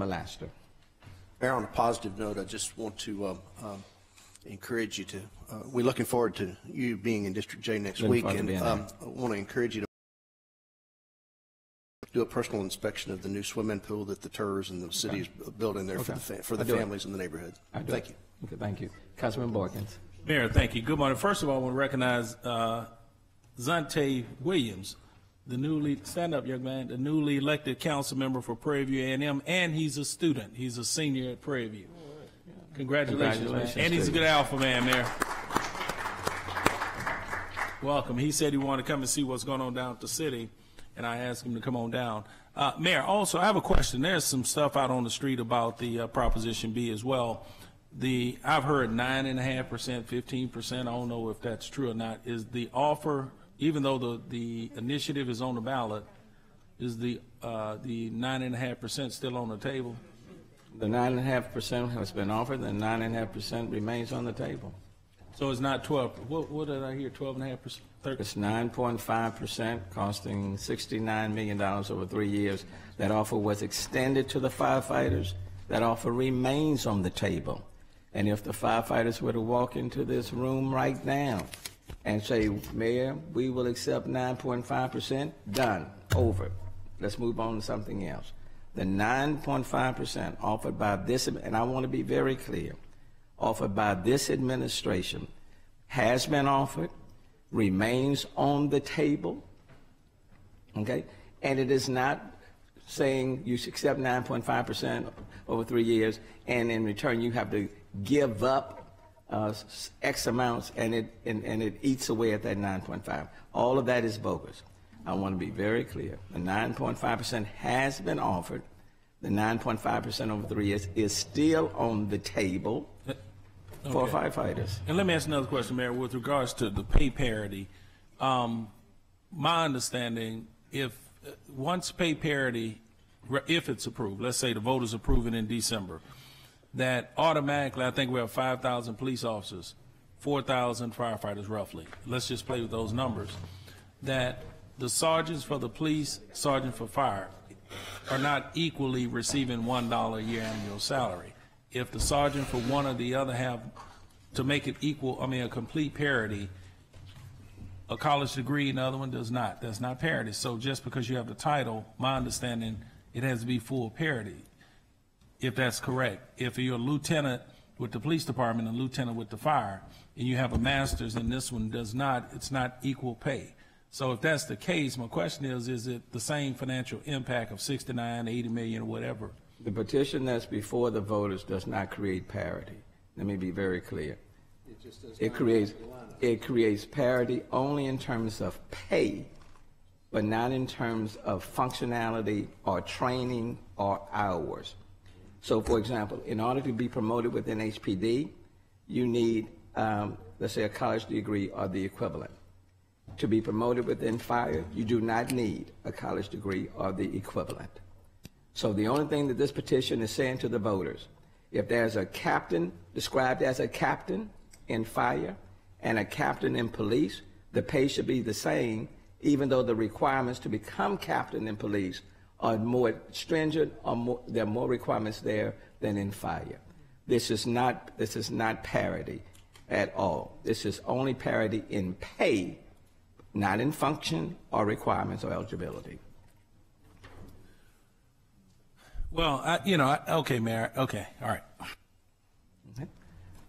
Councilmember Laster. Mayor, on a positive note, I just want to encourage you to, we're looking forward to you being in District J next week, and I want to encourage you to do a personal inspection of the new swimming pool that the TERS and the city is building there for the families in the neighborhood. Thank you. Okay, thank you. Councilman Borkins. Mayor, thank you. Good morning. First of all, I want to recognize Zonte Williams, the newly, stand up young man, the newly elected council member for Prairie View A&M, and he's a student. He's a senior at Prairie View. Congratulations, man. And he's a good alpha man, Mayor. Welcome. He said he wanted to come and see what's going on down at the city, and I asked him to come on down. Mayor, also, I have a question. There's some stuff out on the street about the Proposition B as well. I've heard 9.5%, 15%. I don't know if that's true or not. Is the offer, even though the initiative is on the ballot, is the 9.5% still on the table? The 9.5% has been offered, and 9.5% remains on the table. So it's not 12. What did I hear? 12.5%? It's 9.5%, costing $69 million over 3 years. That offer was extended to the firefighters. That offer remains on the table. And if the firefighters were to walk into this room right now and say, Mayor, we will accept 9.5%, done, over. Let's move on to something else. The 9.5% offered by this, and I want to be very clear, offered by this administration has been offered, remains on the table, okay? And it is not saying you should accept 9.5% over 3 years, and in return you have to give up X amounts, and it eats away at that 9.5. All of that is bogus. I want to be very clear. The 9.5% has been offered. The 9.5% over 3 years is still on the table for firefighters. And let me ask another question, Mayor, with regards to the pay parity. My understanding, once pay parity, if it's approved, let's say the voters approve it in December, that automatically, I think we have 5,000 police officers, 4,000 firefighters roughly. Let's just play with those numbers. That the sergeants for the police, sergeant for fire, are not equally receiving $1 a year annual salary. If the sergeant for one or the other have, to make it equal, a complete parity, a college degree and the other one does not. That's not parity. So just because you have the title, my understanding, it has to be full parity, if that's correct. If you're a lieutenant with the police department and a lieutenant with the fire, and you have a master's and this one does not, it's not equal pay. So if that's the case, my question is it the same financial impact of 69, 80 million, or whatever? The petition that's before the voters does not create parity. Let me be very clear. It creates parity only in terms of pay, but not in terms of functionality or training or hours. So, for example, in order to be promoted within HPD, you need, let's say, a college degree or the equivalent. To be promoted within fire, you do not need a college degree or the equivalent. So the only thing that this petition is saying to the voters, if there's a captain described as a captain in fire and a captain in police, the pay should be the same, even though the requirements to become captain in police are more stringent, or there are more requirements there than in fire. This is not parity at all. This is only parity in pay, not in function or requirements or eligibility. Well, okay, Mayor. Okay, all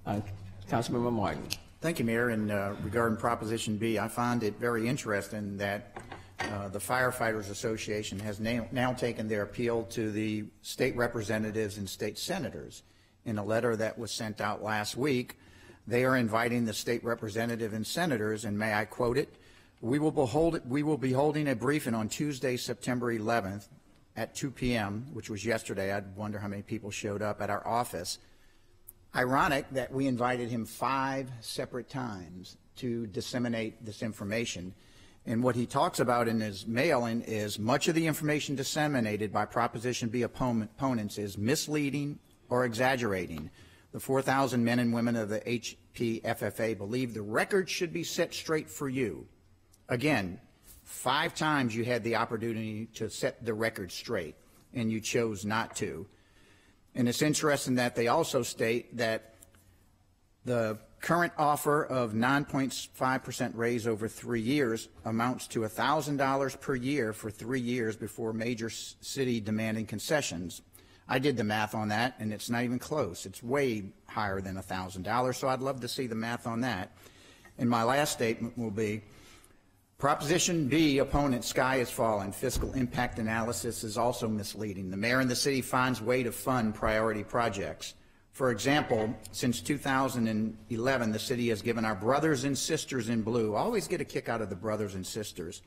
right. Councilmember Martin. Thank you, Mayor. And regarding Proposition B, I find it very interesting that the Firefighters Association has now taken their appeal to the state representatives and state senators. In a letter that was sent out last week, they are inviting the state representative and senators, and may I quote it, we will be holding a briefing on Tuesday, September 11th at 2 p.m., which was yesterday. I wonder how many people showed up at our office. Ironic that we invited him 5 separate times to disseminate this information. And what he talks about in his mailing is much of the information disseminated by Proposition B opponents is misleading or exaggerating. The 4,000 men and women of the HPFFA believe the record should be set straight for you. Again, 5 times you had the opportunity to set the record straight, and you chose not to. And it's interesting that they also state that the current offer of 9.5% raise over 3 years amounts to $1,000 per year for 3 years before major city demanding concessions. I did the math on that, and it's not even close. It's way higher than $1,000, so I'd love to see the math on that. And my last statement will be, Proposition B, opponent, sky is falling. Fiscal impact analysis is also misleading. The mayor and the city finds way to fund priority projects. For example, since 2011, the city has given our brothers and sisters in blue, I always get a kick out of the brothers and sisters.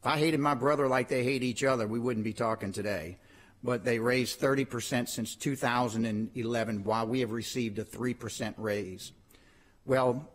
If I hated my brother like they hate each other, we wouldn't be talking today. But they raised 30% since 2011, while we have received a 3% raise. Well,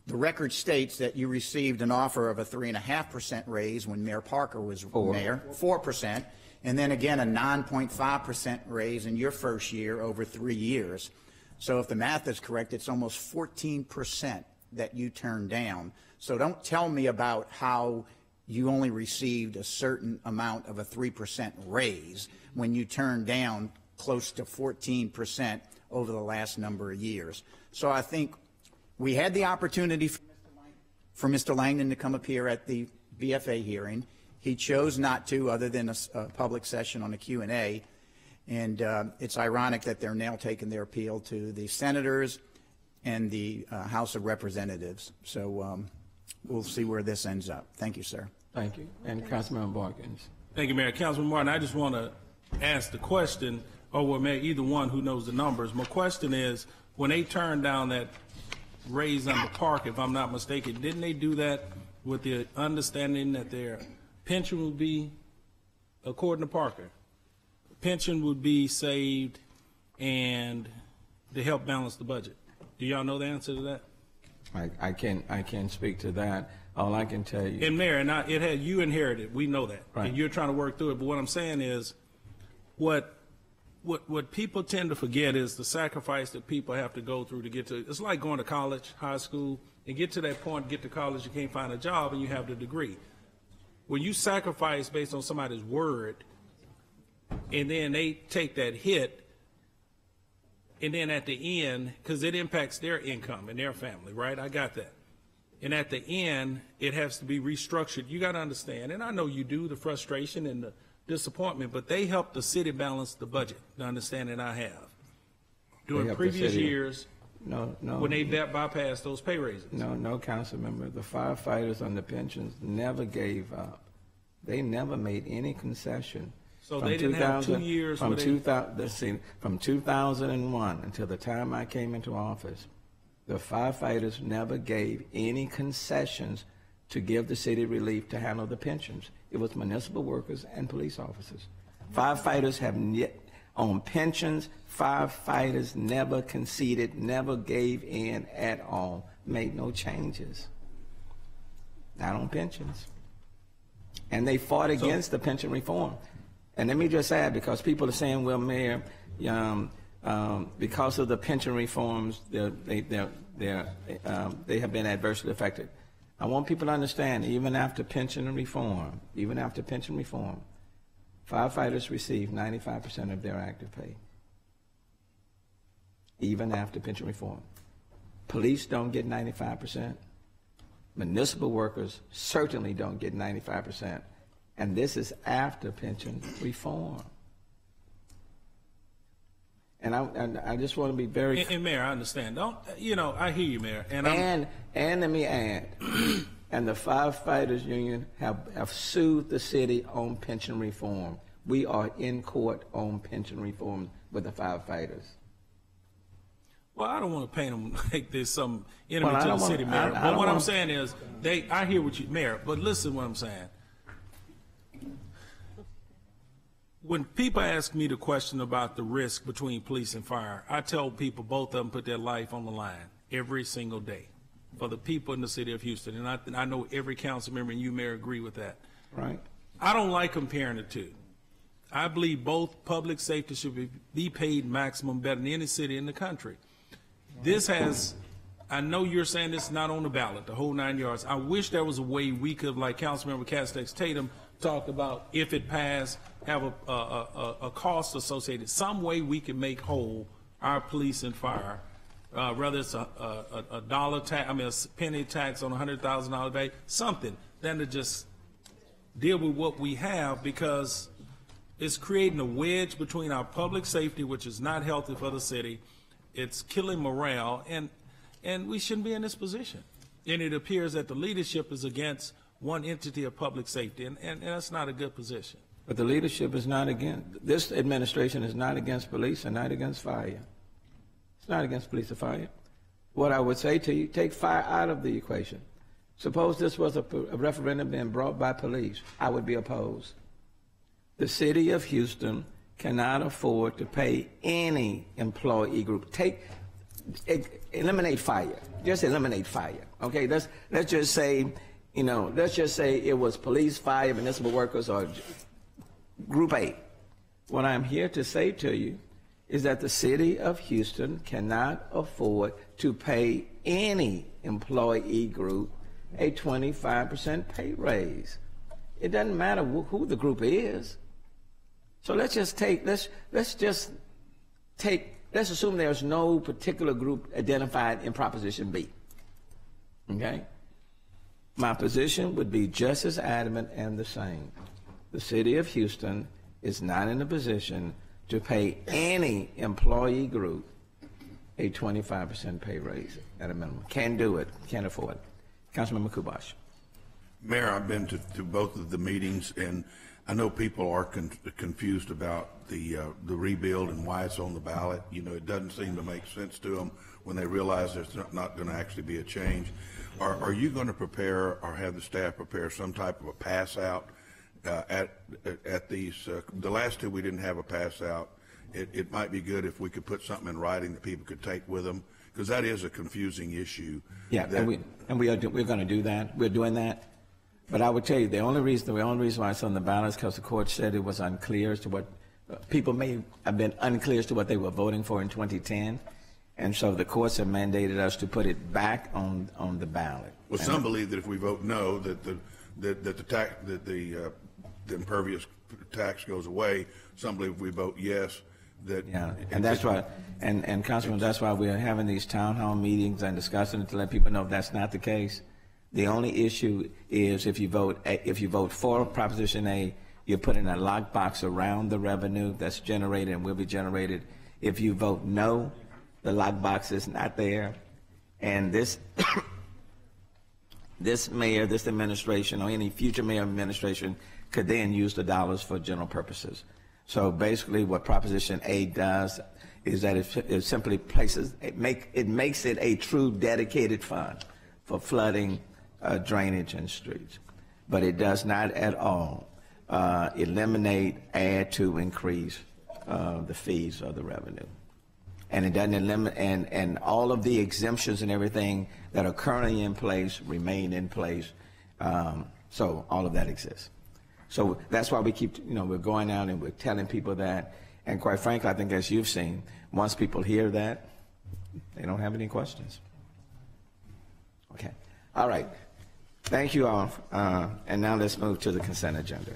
the record states that you received an offer of a 3.5% raise when Mayor Parker was mayor, 4%, and then again a 9.5% raise in your first year over 3 years. So if the math is correct, it's almost 14% that you turned down. So don't tell me about how you only received a certain amount of a 3% raise when you turned down close to 14% over the last number of years. So I think we had the opportunity for Mr. Langdon to come up here at the BFA hearing. He chose not to, other than a public session on a Q&A. And it's ironic that they're now taking their appeal to the senators and the House of Representatives. So we'll see where this ends up. Thank you, sir. Thank you. And Councilman Barkins. Thank you, Mayor. Councilman Martin, I just want to ask the question, or well, Mayor, either one who knows the numbers. My question is, when they turned down that raise on the park, if I'm not mistaken, didn't they do that with the understanding that their pension would be, according to Parker, pension would be saved and to help balance the budget? Do y'all know the answer to that? I can't speak to that. All I can tell you. And Mayor, it had you inherited. We know that, right. And you're trying to work through it. But what I'm saying is, what people tend to forget is the sacrifice that people have to go through to get to. It's like going to college, high school, and get to that point, get to college, you can't find a job, and you have the degree. When you sacrifice based on somebody's word, and then they take that hit, and then at the end, because it impacts their income and their family, right? I got that. And at the end, it has to be restructured. You got to understand, and I know you do, the frustration and the disappointment, but they help the city balance the budget, the understanding I have. During previous years, when they bypassed those pay raises. No, council member. The firefighters on the pensions never gave up. They never made any concession. So they didn't have 2 years. From 2001 until the time I came into office, the firefighters never gave any concessions to give the city relief to handle the pensions. It was municipal workers and police officers. Firefighters have on pensions, firefighters never conceded, never gave in at all, made no changes. Not on pensions. And they fought against the pension reform. And let me just add, because people are saying, well, Mayor, because of the pension reforms, they have been adversely affected. I want people to understand, even after pension reform, firefighters receive 95% of their active pay. Even after pension reform. Police don't get 95%. Municipal workers certainly don't get 95%. And this is after pension reform. And I just want to be very. And Mayor, I understand. I hear you, Mayor. And let me add, and the firefighters union have sued the city on pension reform. We are in court on pension reform with the firefighters. Well, I don't want to paint them like there's some enemy to the city, Mayor. But what I'm saying is, I hear what you, Mayor. But listen, what I'm saying. When people ask me the question about the risk between police and fire, I tell people both of them put their life on the line every single day for the people in the city of Houston. And I know every council member and you, Mayor, agree with that. Right. I don't like comparing the two. I believe both public safety should be paid maximum better than any city in the country. This has, I know you're saying this is not on the ballot, the whole 9 yards. I wish there was a way we could, like Councilmember Castex Tatum, talked about, if it passed, have a cost associated, some way we can make whole our police and fire, whether it's a dollar tax, a penny tax on $100,000 value, something, than to just deal with what we have, because it's creating a wedge between our public safety, which is not healthy for the city. It's killing morale, and we shouldn't be in this position. And it appears that the leadership is against one entity of public safety, and that's not a good position. But the leadership is not against, this administration is not against police and not against fire. It's not against police or fire. What I would say to you, take fire out of the equation. Suppose this was a referendum being brought by police, I would be opposed. The city of Houston cannot afford to pay any employee group. Eliminate fire. Just eliminate fire. Okay, let's just say, let's just say it was police, fire, municipal workers, or Group A. What I'm here to say to you is that the city of Houston cannot afford to pay any employee group a 25% pay raise. It doesn't matter who the group is. So let's assume there's no particular group identified in Proposition B. Okay? My position would be just as adamant and the same. The city of Houston is not in a position to pay any employee group a 25% pay raise at a minimum. Can't do it, can't afford it. Councilman Kubash. Mayor, I've been to both of the meetings, and I know people are confused about the rebuild and why it's on the ballot. It doesn't seem to make sense to them when they realize there's not going to actually be a change. Are you going to prepare, or have the staff prepare, some type of a pass out at these? The last two we didn't have a pass out. It might be good if we could put something in writing that people could take with them, because that is a confusing issue. Yeah, we're going to do that. We're doing that. But I would tell you, the only reason why it's on the ballot is because the court said it was unclear as to what people may have been unclear as to what they were voting for in 2010, and so the courts have mandated us to put it back on the ballot. Well, some believe that if we vote no, that the impervious tax goes away. Some believe if we vote yes, that and that's why, and Councilman, that's why we're having these town hall meetings and discussing it to let people know if that's not the case. The only issue is if you vote for Proposition A, you're putting a lockbox around the revenue that's generated and will be generated. If you vote no, the lockbox is not there, and this mayor, this administration, or any future mayor administration could then use the dollars for general purposes. So basically, what Proposition A does is that it simply it makes it a true dedicated fund for flooding, drainage, and streets. But it does not at all eliminate, add to, increase the fees or the revenue. And it doesn't eliminate, and all of the exemptions and everything that are currently in place remain in place. So all of that exists. So that's why we keep, we're going out and we're telling people that. And quite frankly, I think as you've seen, once people hear that, they don't have any questions. Okay. All right. Thank you all. And now let's move to the consent agenda.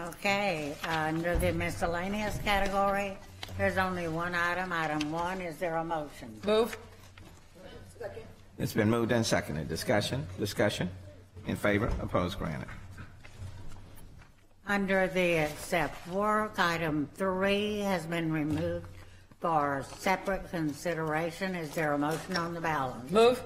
Okay. Under the miscellaneous category, there's only one item. Item 1. Is there a motion? Move. It's been moved and seconded. Discussion? In favor? Opposed? Granted. Under the accept work, item 3 has been removed for separate consideration. Is there a motion on the ballot? Move.